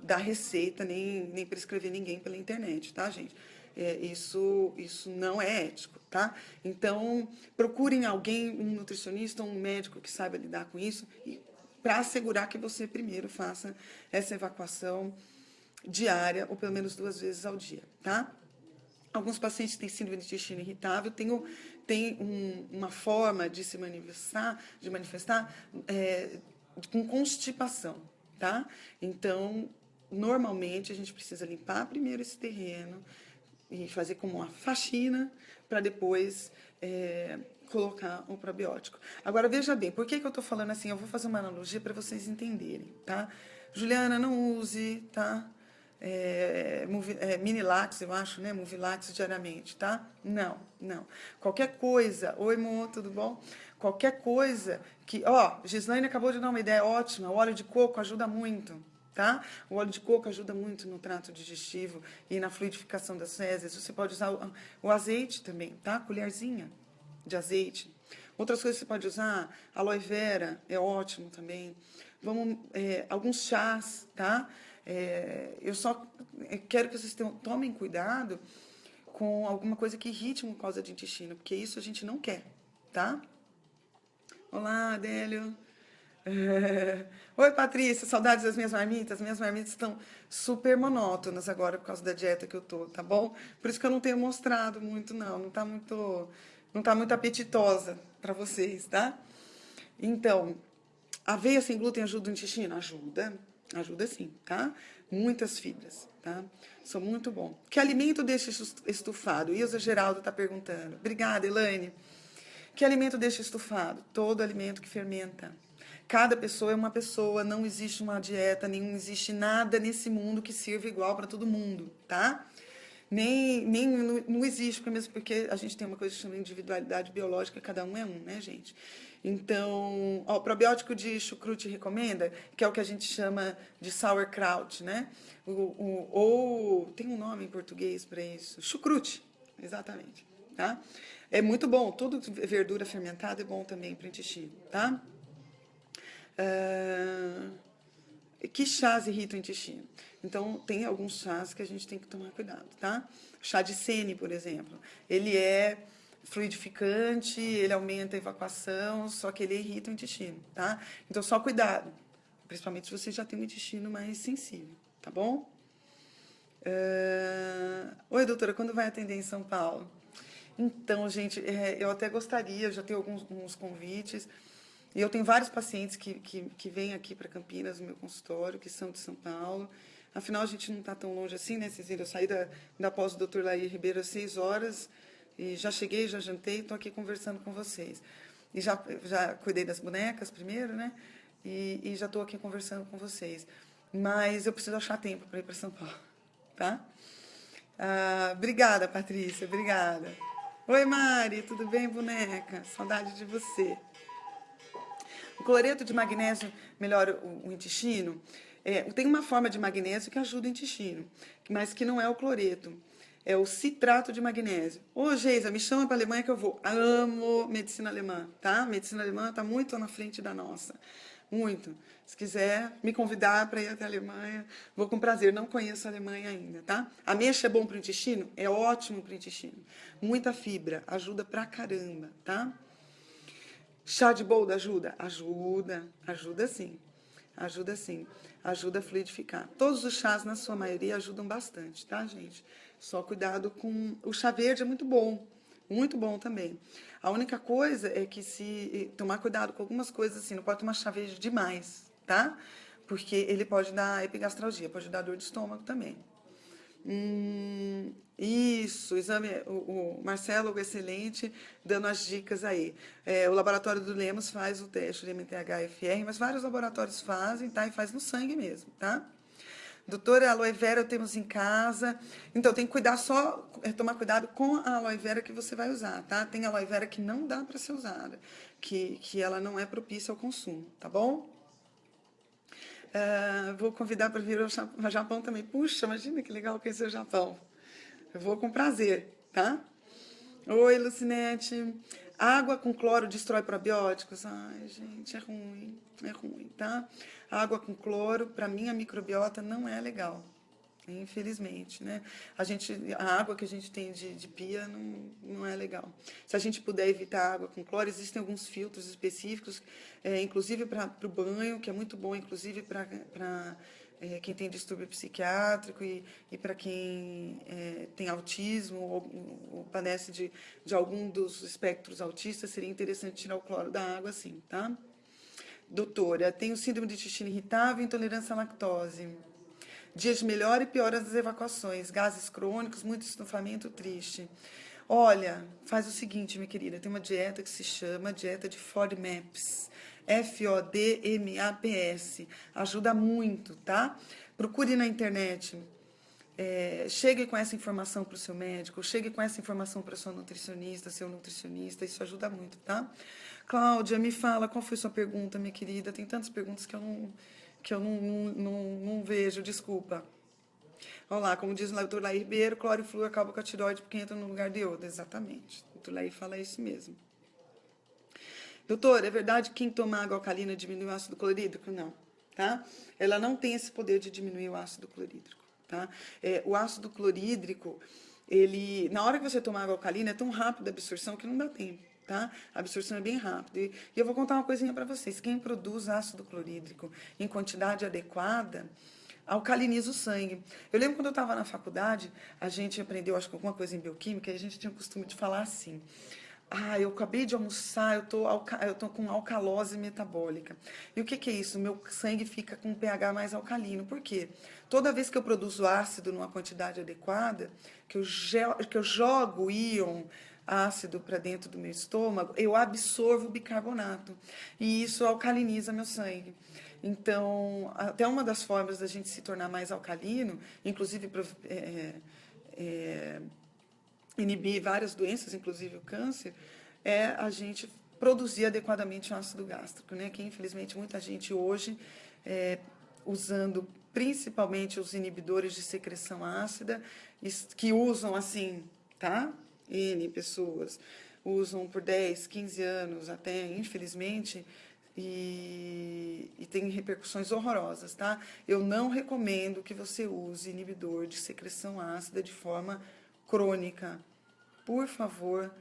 dar receita nem prescrever ninguém pela internet, tá, gente? Isso não é ético, tá? Então, procurem alguém, um nutricionista, um médico que saiba lidar com isso, para assegurar que você primeiro faça essa evacuação diária, ou pelo menos 2 vezes ao dia, tá? Alguns pacientes têm síndrome do intestino irritável, tem uma forma de se manifestar com constipação, tá? Então, normalmente, a gente precisa limpar primeiro esse terreno e fazer como uma faxina para depois colocar o probiótico. Agora, veja bem, por que eu estou falando assim? Eu vou fazer uma analogia para vocês entenderem, tá? Juliana, não use, tá? Minilax, eu acho, né? Movilax diariamente, tá? Não. Qualquer coisa, oi, Mo, tudo bom? Qualquer coisa que, Gislaine acabou de dar uma ideia ótima, o óleo de coco ajuda muito, tá? O óleo de coco ajuda muito no trato digestivo e na fluidificação das fezes. Você pode usar o azeite também, tá? Colherzinha de azeite. Outras coisas que você pode usar, aloe vera, é ótimo também. Alguns chás, tá? Eu só quero que vocês tomem cuidado com alguma coisa que irrite a mucosa de intestino, porque isso a gente não quer, tá? Olá, Adélio. Oi, Patrícia, saudades das minhas marmitas. Minhas marmitas estão super monótonas agora por causa da dieta que eu tô, tá bom? Por isso que eu não tenho mostrado muito, não. Não tá muito apetitosa para vocês, tá? Então, aveia sem glúten ajuda o intestino? Ajuda sim, tá? Muitas fibras, tá? São muito bom. Que alimento deixa estufado? Ilza Geraldo está perguntando. Obrigada, Elaine. Que alimento deixa estufado? Todo alimento que fermenta. Cada pessoa é uma pessoa, não existe uma dieta, não existe nada nesse mundo que sirva igual para todo mundo, tá? Não existe, mesmo porque a gente tem uma coisa que chama de individualidade biológica, cada um é um, né, gente? Então, o probiótico de chucrute recomenda, que é o que a gente chama de sauerkraut, né? Ou tem um nome em português para isso, chucrute, exatamente, tá? É muito bom, tudo verdura fermentada é bom também para o intestino, tá? Que chás irritam o intestino? Então, tem alguns chás que a gente tem que tomar cuidado, tá? Chá de sene, por exemplo, ele é fluidificante, ele aumenta a evacuação, só que ele irrita o intestino, tá? Então, só cuidado, principalmente se você já tem um intestino mais sensível, tá bom? Oi, doutora, quando vai atender em São Paulo? Então, gente, eu até gostaria, já tenho alguns convites, e eu tenho vários pacientes que vêm aqui para Campinas, no meu consultório, que são de São Paulo. Afinal, a gente não está tão longe assim, né, Cecília? Eu saí da pós do Dr. Laí Ribeiro às 6 horas, e já cheguei, já jantei, estou aqui conversando com vocês. E já cuidei das bonecas primeiro, né? E já estou aqui conversando com vocês. Mas eu preciso achar tempo para ir para São Paulo, tá? Obrigada, Patrícia, obrigada. Oi, Mari, tudo bem, boneca? Saudade de você. O cloreto de magnésio melhora o intestino? Tem uma forma de magnésio que ajuda o intestino, mas que não é o cloreto. É o citrato de magnésio. Ô, Geisa, me chama para a Alemanha que eu vou. Amo medicina alemã, tá? Medicina alemã está muito na frente da nossa. Muito. Se quiser me convidar para ir até a Alemanha, vou com prazer. Não conheço a Alemanha ainda, tá? Ameixa é bom para o intestino? É ótimo para o intestino. Muita fibra, ajuda pra caramba, tá? Chá de boldo ajuda? Ajuda sim. Ajuda sim. Ajuda a fluidificar. Todos os chás, na sua maioria, ajudam bastante, tá, gente? Só cuidado com... O chá verde é muito bom também. A única coisa é que se tomar cuidado com algumas coisas assim, não pode tomar chá verde demais, tá? Porque ele pode dar epigastralgia, pode dar dor de estômago também. Isso, exame, o Marcelo, excelente, dando as dicas aí. O laboratório do Lemos faz o teste de MTHFR, mas vários laboratórios fazem, tá? E faz no sangue mesmo, tá? Doutora, aloe vera temos em casa. Então, tem que cuidar tomar cuidado com a aloe vera que você vai usar, tá? Tem aloe vera que não dá para ser usada, que ela não é propícia ao consumo, tá bom? Vou convidar para vir ao Japão também. Puxa, imagina que legal conhecer o Japão. Eu vou com prazer, tá? Oi, Lucinete. Água com cloro destrói probióticos? Ai, gente, é ruim, tá? Água com cloro, para mim, a microbiota não é legal, infelizmente, né? A água que a gente tem de pia não é legal. Se a gente puder evitar água com cloro, existem alguns filtros específicos, inclusive para o banho, que é muito bom, inclusive para quem tem distúrbio psiquiátrico e para quem tem autismo ou padece de algum dos espectros autistas, seria interessante tirar o cloro da água, sim, tá? Doutora, tenho síndrome de intestino irritável e intolerância à lactose. Dias de melhora e piora das evacuações, gases crônicos, muito estufamento, triste. Olha, faz o seguinte, minha querida, tem uma dieta que se chama dieta de FODMAPs. FODMAPS. Ajuda muito, tá? Procure na internet. Chegue com essa informação para o seu médico, chegue com essa informação para seu nutricionista, isso ajuda muito, tá? Cláudia, me fala, qual foi sua pergunta, minha querida? Tem tantas perguntas que eu não vejo, desculpa. Olha lá, como diz o doutor Lair Ribeiro, cloro e flúor acaba com a tireoide porque entra no lugar de iodo. Exatamente. O doutor Lair fala isso mesmo. Doutor, é verdade que quem toma água alcalina diminui o ácido clorídrico? Não, tá? Ela não tem esse poder de diminuir o ácido clorídrico, tá? O ácido clorídrico, na hora que você toma água alcalina, é tão rápida a absorção que não dá tempo, tá? A absorção é bem rápida. E eu vou contar uma coisinha para vocês. Quem produz ácido clorídrico em quantidade adequada alcaliniza o sangue. Eu lembro quando eu estava na faculdade, a gente aprendeu, acho que alguma coisa em bioquímica, e a gente tinha o costume de falar assim: eu acabei de almoçar, eu tô com alcalose metabólica. E o que é isso? Meu sangue fica com um pH mais alcalino. Por quê? Toda vez que eu produzo ácido numa quantidade adequada, que eu jogo íon ácido para dentro do meu estômago, eu absorvo bicarbonato. E isso alcaliniza meu sangue. Então, até uma das formas da gente se tornar mais alcalino, inclusive inibir várias doenças, inclusive o câncer, é a gente produzir adequadamente o ácido gástrico, né? Que infelizmente muita gente hoje, usando principalmente os inibidores de secreção ácida, que usam assim, tá? N pessoas usam por 10, 15 anos até, infelizmente, e tem repercussões horrorosas, tá? Eu não recomendo que você use inibidor de secreção ácida de forma crônica. Por favor,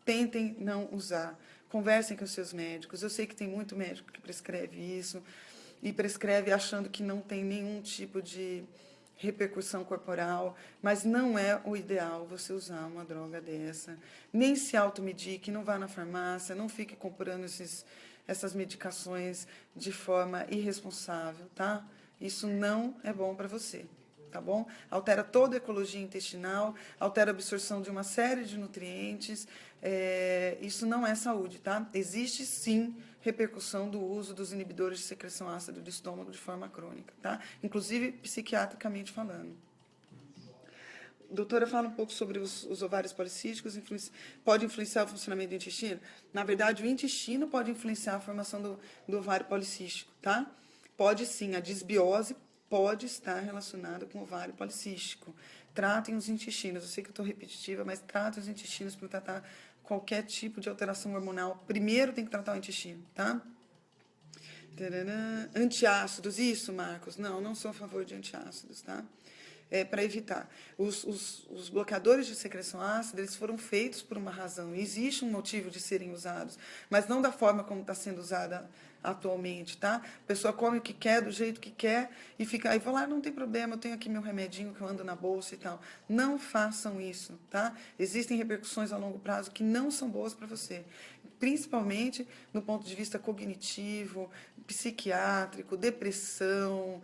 tentem não usar. Conversem com os seus médicos. Eu sei que tem muito médico que prescreve isso e prescreve achando que não tem nenhum tipo de repercussão corporal, mas não é o ideal você usar uma droga dessa. Nem se automedique, não vá na farmácia, não fique comprando essas medicações de forma irresponsável, tá? Isso não é bom para você, tá bom? Altera toda a ecologia intestinal, altera a absorção de uma série de nutrientes, isso não é saúde, tá? Existe, sim, repercussão do uso dos inibidores de secreção ácida do estômago de forma crônica, tá? Inclusive psiquiatricamente falando. Doutora, fala um pouco sobre os ovários policísticos, pode influenciar o funcionamento do intestino? Na verdade, o intestino pode influenciar a formação do ovário policístico, tá? Pode sim, a disbiose pode estar relacionado com ovário policístico. Tratem os intestinos. Eu sei que eu estou repetitiva, mas tratem os intestinos para tratar qualquer tipo de alteração hormonal. Primeiro tem que tratar o intestino, tá? Tarará. Antiácidos, isso, Marcos? Não, não sou a favor de antiácidos, tá? Para evitar. Os bloqueadores de secreção ácida, eles foram feitos por uma razão. Existe um motivo de serem usados, mas não da forma como está sendo usada atualmente, tá? A pessoa come o que quer, do jeito que quer, e fica aí, fala, não tem problema, eu tenho aqui meu remedinho que eu ando na bolsa e tal. Não façam isso, tá? Existem repercussões a longo prazo que não são boas para você, principalmente no ponto de vista cognitivo, psiquiátrico, depressão,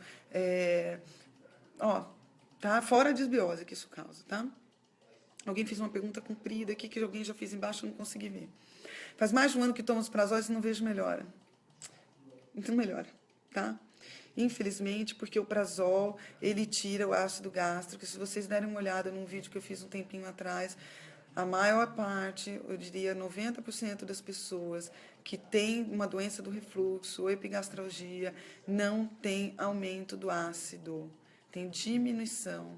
tá? Fora a desbiose que isso causa, tá? Alguém fez uma pergunta comprida aqui que alguém já fez embaixo, eu não consegui ver. Faz mais de um ano que tomo os prazóis e não vejo melhora. Então melhora, tá? Infelizmente, porque o prazol, ele tira o ácido gástrico. Se vocês derem uma olhada num vídeo que eu fiz um tempinho atrás, a maior parte, eu diria 90% das pessoas que têm uma doença do refluxo ou epigastralgia, não tem aumento do ácido, tem diminuição,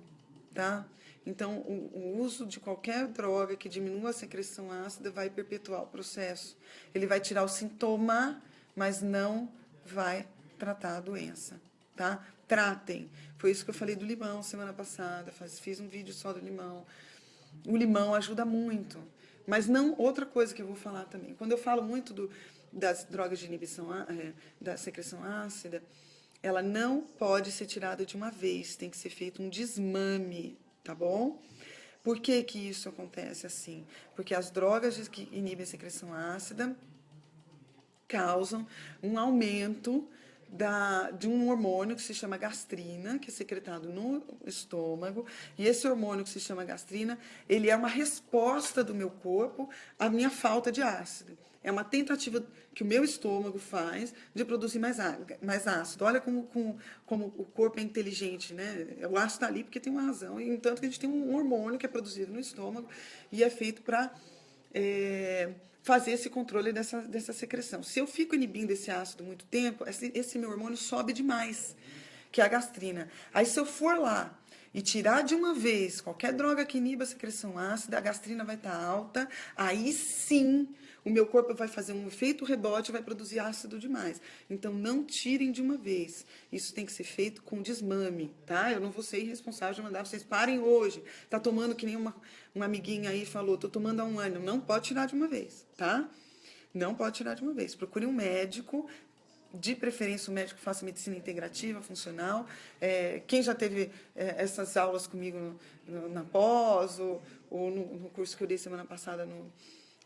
tá? Então, o uso de qualquer droga que diminua a secreção ácida vai perpetuar o processo. Ele vai tirar o sintoma, mas não vai tratar a doença, tá? Tratem. Foi isso que eu falei do limão semana passada, fiz um vídeo só do limão. O limão ajuda muito, mas não outra coisa que eu vou falar também. Quando eu falo muito das drogas de inibição da secreção ácida, ela não pode ser tirada de uma vez, tem que ser feito um desmame, tá bom? Por que que isso acontece assim? Porque as drogas que inibem a secreção ácida causam um aumento de um hormônio que se chama gastrina, que é secretado no estômago, e esse hormônio que se chama gastrina, ele é uma resposta do meu corpo à minha falta de ácido. É uma tentativa que o meu estômago faz de produzir mais ácido. Olha como o corpo é inteligente, né? O ácido está ali porque tem uma razão, e entanto que a gente tem um hormônio que é produzido no estômago e é feito para fazer esse controle dessa secreção. Se eu fico inibindo esse ácido muito tempo, esse meu hormônio sobe demais, que é a gastrina. Aí se eu for lá e tirar de uma vez qualquer droga que iniba a secreção ácida, a gastrina vai estar alta, aí sim o meu corpo vai fazer um efeito rebote e vai produzir ácido demais. Então, não tirem de uma vez. Isso tem que ser feito com desmame, tá? Eu não vou ser irresponsável de mandar vocês parem hoje. Tá tomando que nem uma amiguinha aí falou, tô tomando há um ano. Não pode tirar de uma vez, tá? Não pode tirar de uma vez. Procure um médico, de preferência um médico que faça medicina integrativa, funcional. Quem já teve essas aulas comigo na pós ou no curso que eu dei semana passada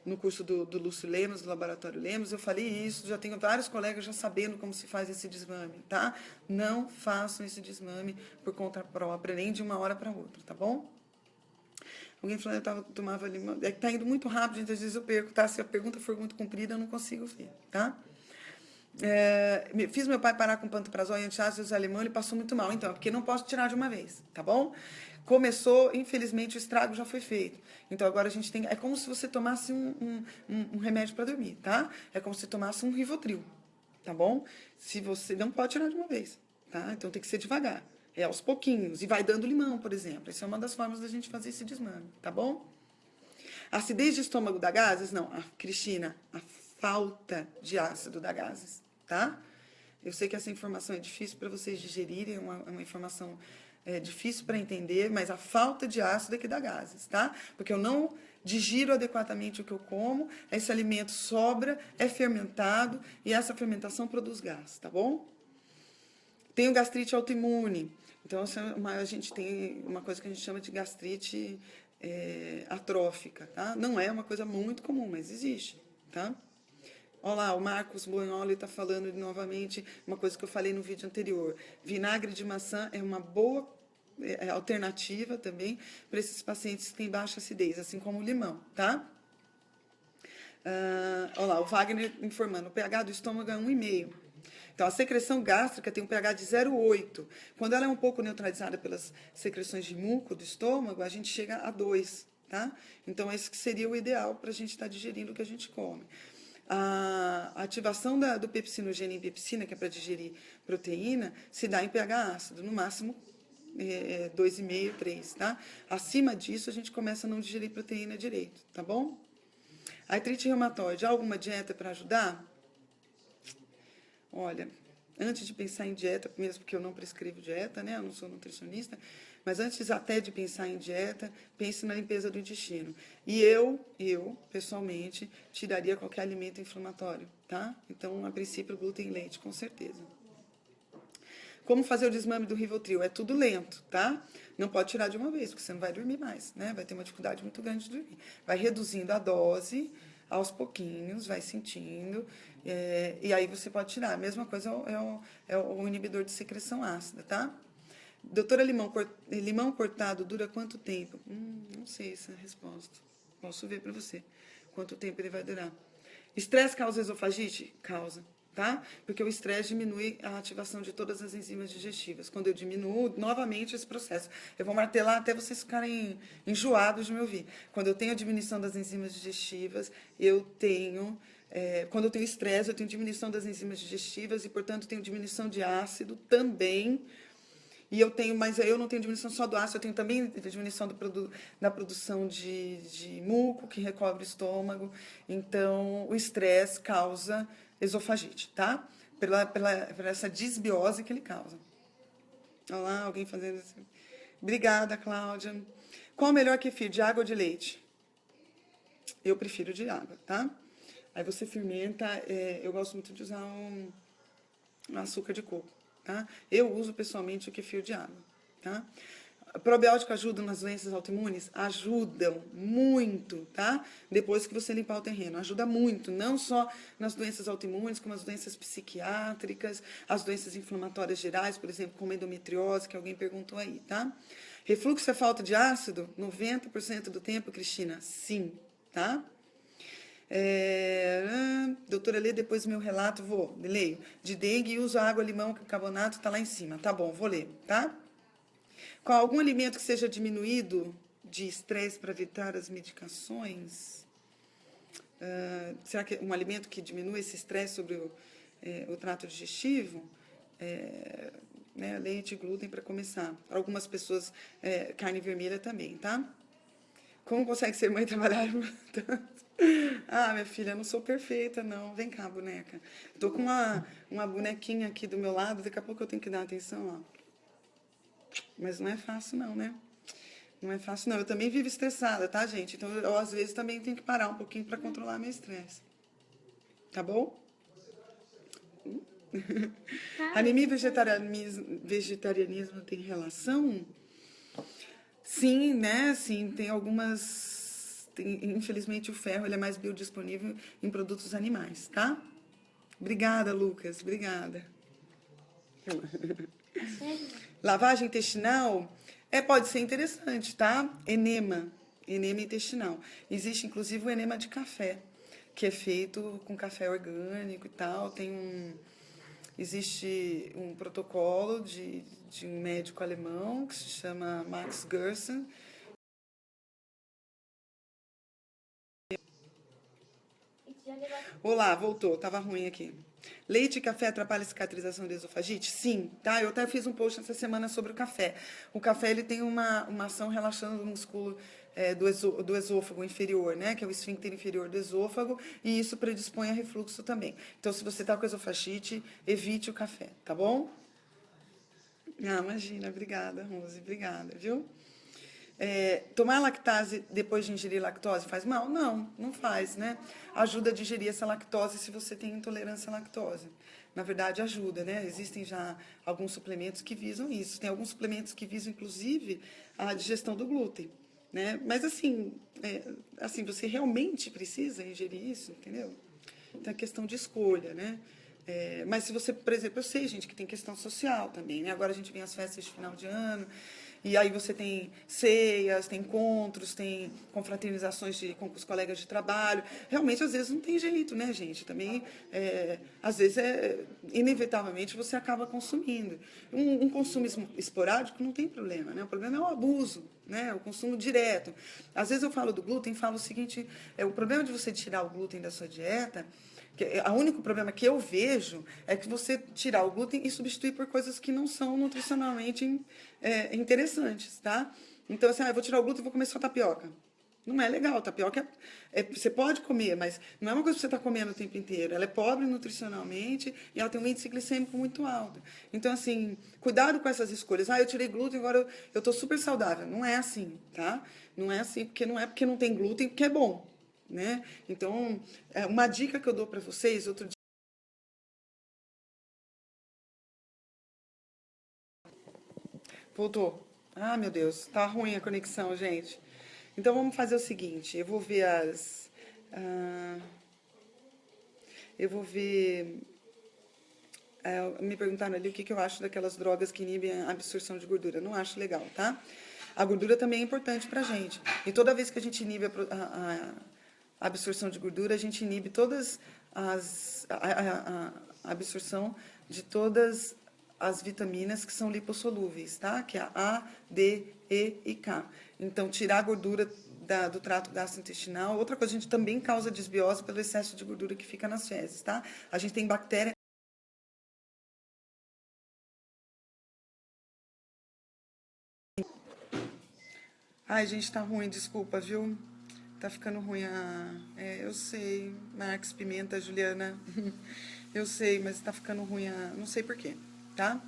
no curso do Lúcio Lemos, do Laboratório Lemos, eu falei isso, já tenho vários colegas já sabendo como se faz esse desmame, tá? Não façam esse desmame por conta própria, nem de uma hora para outra, tá bom? Alguém falou que eu tomava limão. É que tá indo muito rápido, gente, às vezes eu perco, tá? Se a pergunta for muito comprida, eu não consigo ver, tá? Fiz meu pai parar com pantoprazol e antiácidos alemão, ele passou muito mal. Então, é porque não posso tirar de uma vez, tá bom? Começou, infelizmente, o estrago já foi feito. Então, agora a gente tem... É como se você tomasse um remédio para dormir, tá? É como se você tomasse um Rivotril, tá bom? Se você não pode tirar de uma vez, tá? Então, tem que ser devagar. Aos pouquinhos. E vai dando limão, por exemplo. Essa é uma das formas da gente fazer esse desmame, tá bom? Acidez de estômago dá gases? Não, Cristina, a falta de ácido dá gases, tá? Eu sei que essa informação é difícil para vocês digerirem, é uma informação difícil para entender, mas a falta de ácido é que dá gases, tá? Porque eu não digiro adequadamente o que eu como, esse alimento sobra, é fermentado e essa fermentação produz gás, tá bom? Tenho gastrite autoimune. Então, a gente tem uma coisa que a gente chama de gastrite atrófica, tá? Não é uma coisa muito comum, mas existe, tá? Olha lá, o Marcos Bognoli está falando novamente uma coisa que eu falei no vídeo anterior. Vinagre de maçã é uma boa alternativa também para esses pacientes que têm baixa acidez, assim como o limão, tá? Olha lá, o Wagner informando, o pH do estômago é 1,5. Então, a secreção gástrica tem um pH de 0,8. Quando ela é um pouco neutralizada pelas secreções de muco do estômago, a gente chega a 2, tá? Então, esse que seria o ideal para a gente estar digerindo o que a gente come. A ativação do pepsinogênio em pepsina, que é para digerir proteína se dá em pH ácido, no máximo 2,5, 3, tá? Acima disso, a gente começa a não digerir proteína direito, tá bom? Artrite reumatoide, há alguma dieta para ajudar? Olha, antes de pensar em dieta, mesmo porque eu não prescrevo dieta, né? Eu não sou nutricionista, mas antes até de pensar em dieta, pense na limpeza do intestino. E eu pessoalmente, tiraria qualquer alimento inflamatório, tá? Então, a princípio, glúten e leite, com certeza. Como fazer o desmame do Rivotril? É tudo lento, tá? Não pode tirar de uma vez, porque você não vai dormir mais, né? Vai ter uma dificuldade muito grande de dormir. Vai reduzindo a dose aos pouquinhos, vai sentindo, e aí você pode tirar. A mesma coisa é o inibidor de secreção ácida, tá? Doutora, limão cortado dura quanto tempo? Não sei essa resposta. Posso ver para você quanto tempo ele vai durar. Estresse causa esofagite? Causa, tá? Porque o estresse diminui a ativação de todas as enzimas digestivas. Quando eu diminuo, novamente, esse processo. Eu vou martelar até vocês ficarem enjoados de me ouvir. Quando eu tenho a diminuição das enzimas digestivas, eu tenho... quando eu tenho estresse, eu tenho diminuição das enzimas digestivas e, portanto, tenho diminuição de ácido também. E eu tenho, mas eu não tenho diminuição só do ácido, eu tenho também diminuição da produção de muco, que recobre o estômago. Então, o estresse causa esofagite, tá? Pela essa disbiose que ele causa. Olha lá, alguém fazendo assim. Obrigada, Cláudia. Qual o melhor kefir, de água ou de leite? Eu prefiro de água, tá? Aí você fermenta, eu gosto muito de usar um açúcar de coco. Tá? Eu uso pessoalmente o kefir de água. Tá? Probiótico ajuda nas doenças autoimunes? Ajudam muito, tá? Depois que você limpar o terreno. Ajuda muito, não só nas doenças autoimunes, como as doenças psiquiátricas, as doenças inflamatórias gerais, por exemplo, como endometriose, que alguém perguntou aí, tá? Refluxo é falta de ácido? 90% do tempo, Cristina? Sim, tá? Doutora, lê depois meu relato, leio. De dengue, uso água, limão, carbonato, tá lá em cima. Tá bom, vou ler, tá? Qual algum alimento que seja diminuído de estresse para evitar as medicações? Será que um alimento que diminui esse estresse sobre o trato digestivo? Né, leite e glúten para começar. Para algumas pessoas, carne vermelha também, tá? Como consegue ser mãe e trabalhar tanto? Ah, minha filha, eu não sou perfeita, não. Vem cá, boneca. Tô com uma bonequinha aqui do meu lado, daqui a pouco eu tenho que dar atenção, ó. Mas não é fácil, não, né? Não é fácil, não. Eu também vivo estressada, tá, gente? Então, eu às vezes, também tenho que parar um pouquinho para controlar meu estresse. Tá bom? Anemia e vegetarianismo tem relação? Sim, né? Sim, tem algumas... infelizmente, o ferro ele é mais biodisponível em produtos animais, tá? Obrigada, Lucas. Obrigada. Lavagem intestinal pode ser interessante, tá? Enema intestinal. Existe, inclusive, o enema de café, que é feito com café orgânico e tal. Existe um protocolo de um médico alemão que se chama Max Gerson. Olá, voltou, estava ruim aqui. Leite e café atrapalha a cicatrização da esofagite? Sim, tá? Eu até fiz um post essa semana sobre o café. O café ele tem uma ação relaxando o músculo do esôfago inferior, né? Que é o esfíncter inferior do esôfago, e isso predispõe a refluxo também. Então, se você está com esofagite, evite o café, tá bom? Ah, imagina, obrigada, Rose, obrigada, viu? Tomar lactase depois de ingerir lactose faz mal? Não, não faz, né? Ajuda a digerir essa lactose se você tem intolerância à lactose. Na verdade, ajuda, né? Existem já alguns suplementos que visam isso. Tem alguns suplementos que visam, inclusive, a digestão do glúten, né? Mas, assim, você realmente precisa ingerir isso, entendeu? Então, é questão de escolha, né? Mas se você, por exemplo, eu sei, gente, que tem questão social também, né? Agora a gente vem às festas de final de ano, e aí você tem ceias, tem encontros, tem confraternizações com os colegas de trabalho. Realmente, às vezes, não tem jeito, né, gente? Também, às vezes, inevitavelmente, você acaba consumindo. Um consumo esporádico não tem problema, né? O problema é o abuso, né? O consumo direto. Às vezes eu falo do glúten, falo o seguinte, o problema de você tirar o glúten da sua dieta O único problema que eu vejo é que você tirar o glúten e substituir por coisas que não são nutricionalmente interessantes, tá? Então, assim, eu vou tirar o glúten e vou comer só tapioca. Não é legal, tapioca você pode comer, mas não é uma coisa que você está comendo o tempo inteiro. Ela é pobre nutricionalmente e ela tem um índice glicêmico muito alto. Então, assim, cuidado com essas escolhas. Eu tirei glúten, agora eu estou super saudável. Não é assim, tá? Não é assim, porque não tem glúten, porque é bom, né? Então, uma dica que eu dou para vocês, outro dia... Voltou. Ah, meu Deus, tá ruim a conexão, gente. Então vamos fazer o seguinte, eu vou ver eu vou ver... me perguntaram ali o que eu acho daquelas drogas que inibem a absorção de gordura. Não acho legal, tá? A gordura também é importante pra gente. E toda vez que a gente inibe a absorção de gordura, a gente inibe todas a absorção de todas as vitaminas que são lipossolúveis, tá? Que é a D, E e K. Então, tirar a gordura do trato gastrointestinal. Outra coisa, a gente também causa desbiose pelo excesso de gordura que fica nas fezes, tá? A gente tem bactéria. Ai, gente, tá ruim, desculpa, viu? Tá ficando ruim eu sei, Marcos, Pimenta, Juliana. Eu sei, mas tá ficando ruim não sei por quê, tá?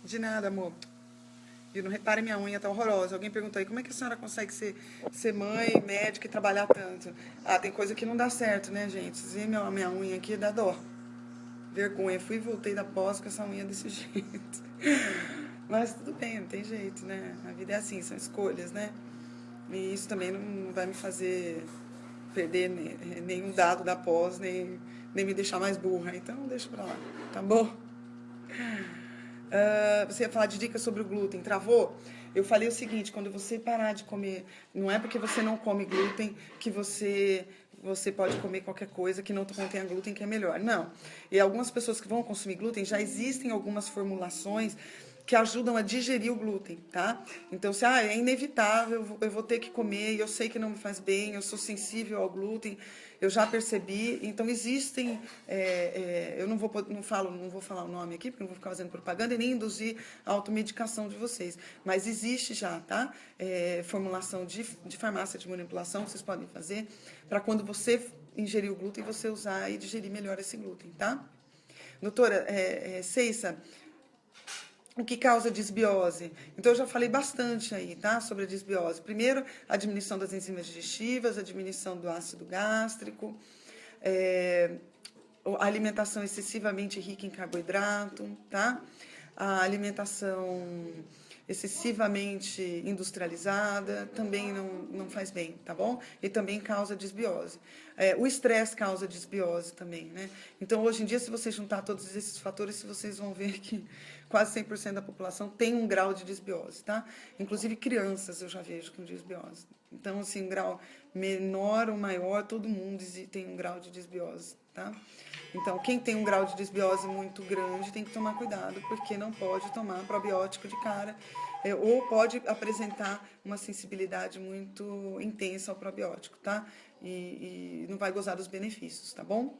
De nada, amor. E não repare, minha unha tá horrorosa. Alguém perguntou aí, como é que a senhora consegue ser mãe, médica e trabalhar tanto? Ah, tem coisa que não dá certo, né, gente? Vocês veem minha unha aqui, dá dó. Vergonha. Fui e voltei da pós com essa unha desse jeito. Mas tudo bem, não tem jeito, né? A vida é assim, são escolhas, né? E isso também não vai me fazer perder nenhum dado da pós, nem me deixar mais burra. Então, deixa pra lá, tá bom? Você ia falar de dicas sobre o glúten, travou? Eu falei o seguinte, quando você parar de comer, não é porque você não come glúten que você pode comer qualquer coisa que não contenha glúten que é melhor. Não. E algumas pessoas que vão consumir glúten, já existem algumas formulações que ajudam a digerir o glúten, tá? Então, se é inevitável, eu vou ter que comer, e eu sei que não me faz bem, eu sou sensível ao glúten, eu já percebi. Então, existem, eu não vou falar o nome aqui, porque não vou ficar fazendo propaganda e nem induzir a automedicação de vocês, mas existe já, tá? Formulação de farmácia de manipulação que vocês podem fazer para quando você ingerir o glúten, você usar e digerir melhor esse glúten, tá? Doutora Ceissa, o que causa desbiose? Então, eu já falei bastante aí, tá? Sobre a desbiose. Primeiro, a diminuição das enzimas digestivas, a diminuição do ácido gástrico, a alimentação excessivamente rica em carboidrato, tá? A alimentação excessivamente industrializada também não faz bem, tá bom? E também causa desbiose. O estresse causa desbiose também, né? Então, hoje em dia, se você juntar todos esses fatores, vocês vão ver que quase 100% da população tem um grau de desbiose, tá? Inclusive crianças eu já vejo com desbiose. Então, assim, um grau menor ou maior, todo mundo tem um grau de desbiose, tá? Então, quem tem um grau de desbiose muito grande tem que tomar cuidado, porque não pode tomar probiótico de cara, ou pode apresentar uma sensibilidade muito intensa ao probiótico, tá? E não vai gozar dos benefícios, tá bom?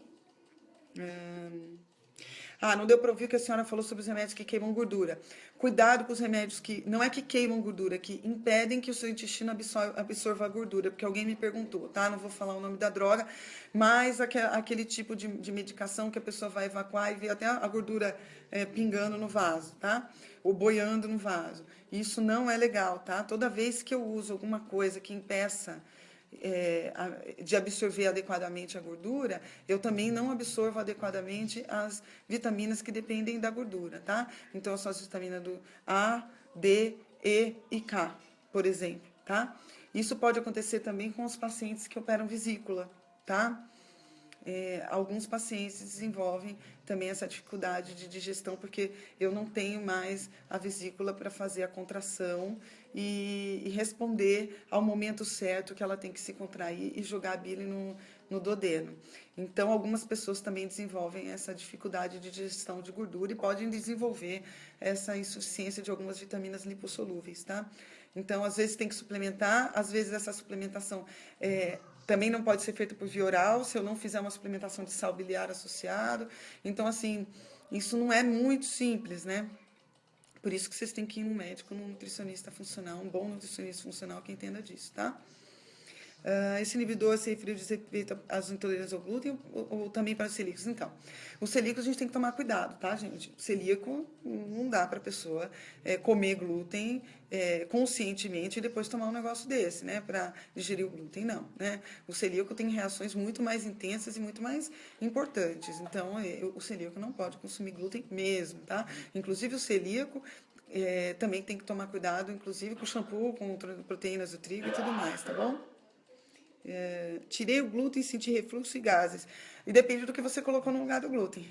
Não deu para ouvir o que a senhora falou sobre os remédios que queimam gordura. Cuidado com os remédios que, não é que queimam gordura, que impedem que o seu intestino absorva a gordura, porque alguém me perguntou, tá? Não vou falar o nome da droga, mas aquele tipo de medicação que a pessoa vai evacuar e vê até a gordura pingando no vaso, tá? Ou boiando no vaso. Isso não é legal, tá? Toda vez que eu uso alguma coisa que impeça de absorver adequadamente a gordura, eu também não absorvo adequadamente as vitaminas que dependem da gordura, tá? Então, são as vitaminas do A, D, E e K, por exemplo, tá? Isso pode acontecer também com os pacientes que operam vesícula, tá? Alguns pacientes desenvolvem também essa dificuldade de digestão, porque eu não tenho mais a vesícula para fazer a contração e responder ao momento certo que ela tem que se contrair e jogar a bile no duodeno. Então, algumas pessoas também desenvolvem essa dificuldade de digestão de gordura e podem desenvolver essa insuficiência de algumas vitaminas lipossolúveis, tá? Então, às vezes tem que suplementar, às vezes essa suplementação também não pode ser feito por via oral se eu não fizer uma suplementação de sal biliar associado. Então, assim, isso não é muito simples, né? Por isso que vocês têm que ir num médico, num nutricionista funcional, um bom nutricionista funcional que entenda disso, tá? Esse inibidor se referiu diz respeito às intolerâncias ao glúten ou também para os celíacos? Então, o celíaco a gente tem que tomar cuidado, tá, gente? Celíaco não dá para a pessoa comer glúten conscientemente e depois tomar um negócio desse, né? Para digerir o glúten, não, né? O celíaco tem reações muito mais intensas e muito mais importantes. Então, o celíaco não pode consumir glúten mesmo, tá? Inclusive, o celíaco também tem que tomar cuidado, inclusive com shampoo, com proteínas do trigo e tudo mais, tá bom? Tirei o glúten e senti refluxo e gases. E depende do que você colocou no lugar do glúten.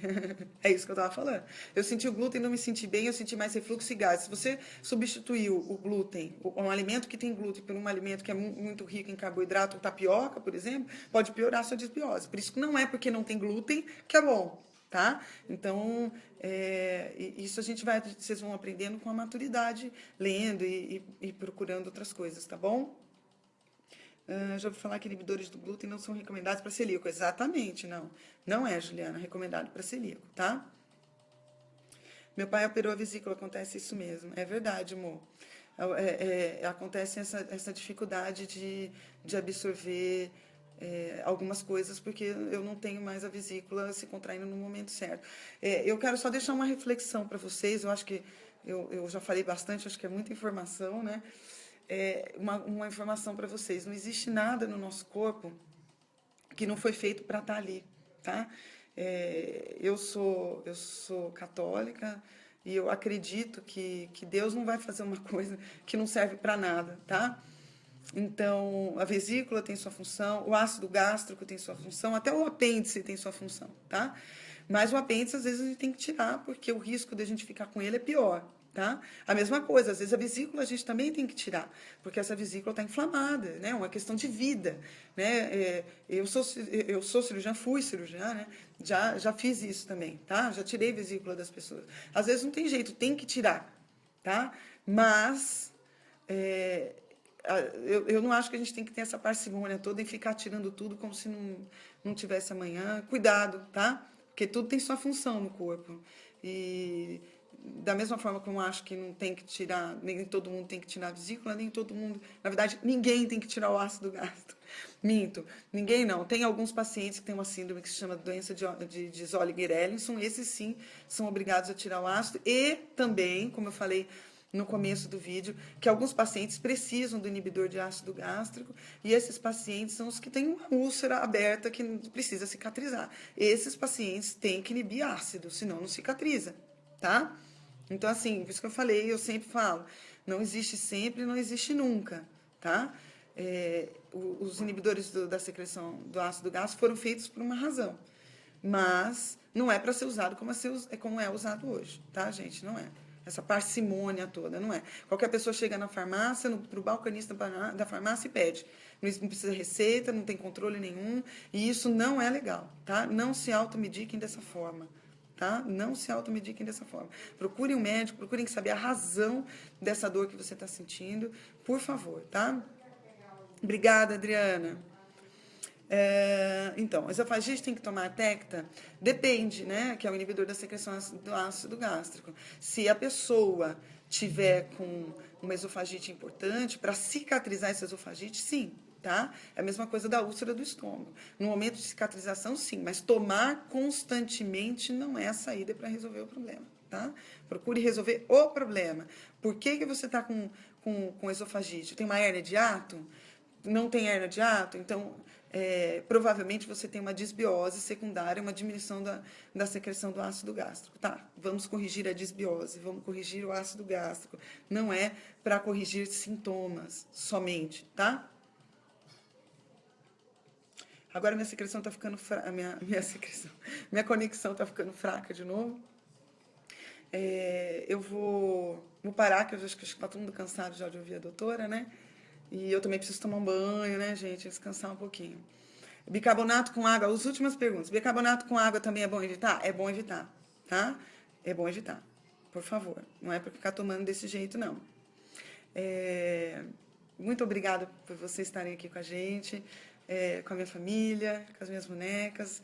É isso que eu estava falando. Eu senti o glúten, não me senti bem, eu senti mais refluxo e gases. Se você substituiu o glúten, um alimento que tem glúten, por um alimento que é muito rico em carboidrato, tapioca, por exemplo, pode piorar a sua disbiose. Por isso que não é porque não tem glúten que é bom, tá? Então, isso vocês vão aprendendo com a maturidade, lendo e procurando outras coisas, tá bom? Já ouvi falar que inibidores do glúten não são recomendados para celíaco. Exatamente, não. Não é, Juliana, recomendado para celíaco, tá? Meu pai operou a vesícula, acontece isso mesmo. É verdade, amor. Acontece essa dificuldade de absorver algumas coisas, porque eu não tenho mais a vesícula se contraindo no momento certo. Eu quero só deixar uma reflexão para vocês. Eu acho que eu já falei bastante, acho que é muita informação, né? Uma informação para vocês. Não existe nada no nosso corpo que não foi feito para estar ali, tá? Eu sou católica e eu acredito que Deus não vai fazer uma coisa que não serve para nada, tá? Então, a vesícula tem sua função, o ácido gástrico tem sua função, até o apêndice tem sua função, tá? Mas o apêndice, às vezes, a gente tem que tirar, porque o risco de a gente ficar com ele é pior, tá? A mesma coisa, às vezes a vesícula a gente também tem que tirar, porque essa vesícula está inflamada, né? É uma questão de vida, né? Eu sou cirurgiã, fui cirurgiã, né? Já fiz isso também, tá? Já tirei vesícula das pessoas. Às vezes não tem jeito, tem que tirar, tá? Mas eu não acho que a gente tem que ter essa parcimônia toda e ficar tirando tudo como se não tivesse amanhã. Cuidado, tá? Porque tudo tem sua função no corpo. E da mesma forma como eu acho que não tem que tirar, nem todo mundo tem que tirar a vesícula, nem todo mundo, na verdade, ninguém tem que tirar o ácido gástrico. Minto, ninguém não. Tem alguns pacientes que têm uma síndrome que se chama doença de Zollinger-Ellison, esses sim são obrigados a tirar o ácido e também, como eu falei no começo do vídeo, que alguns pacientes precisam do inibidor de ácido gástrico e esses pacientes são os que têm uma úlcera aberta que precisa cicatrizar. Esses pacientes têm que inibir ácido, senão não cicatriza, tá? Então, assim, por isso que eu falei, eu sempre falo, não existe sempre, não existe nunca, tá? Os inibidores da secreção do ácido gástrico foram feitos por uma razão, mas não é para ser usado como é usado hoje, tá, gente? Não é. Essa parcimônia toda, não é. Qualquer pessoa chega na farmácia, para o balconista da farmácia e pede. Não precisa receita, não tem controle nenhum, e isso não é legal, tá? Não se automediquem dessa forma, tá? Não se automediquem dessa forma. Procurem um médico, procurem saber a razão dessa dor que você está sentindo, por favor, tá? Obrigada, Adriana. Então, esofagite tem que tomar Tecta? Depende, né? Que é o inibidor da secreção do ácido gástrico. Se a pessoa tiver com uma esofagite importante, para cicatrizar essa esofagite, sim, tá? É a mesma coisa da úlcera do estômago. No momento de cicatrização, sim, mas tomar constantemente não é a saída para resolver o problema, tá? Procure resolver o problema. Por que você está com esofagite? Tem uma hérnia de hiato? Não tem hérnia de hiato? Então, provavelmente você tem uma disbiose secundária, uma diminuição da secreção do ácido gástrico. Tá, vamos corrigir a disbiose, vamos corrigir o ácido gástrico. Não é para corrigir sintomas somente, tá? Agora minha secreção está ficando fraca, minha conexão está ficando fraca de novo. Eu vou parar, que eu acho que está todo mundo cansado já de ouvir a doutora, né? E eu também preciso tomar um banho, né, gente? Descansar um pouquinho. Bicarbonato com água, as últimas perguntas. Bicarbonato com água também é bom evitar? É bom evitar, tá? É bom evitar, por favor. Não é para ficar tomando desse jeito, não. Muito obrigada por vocês estarem aqui com a gente. com a minha família, com as minhas bonecas.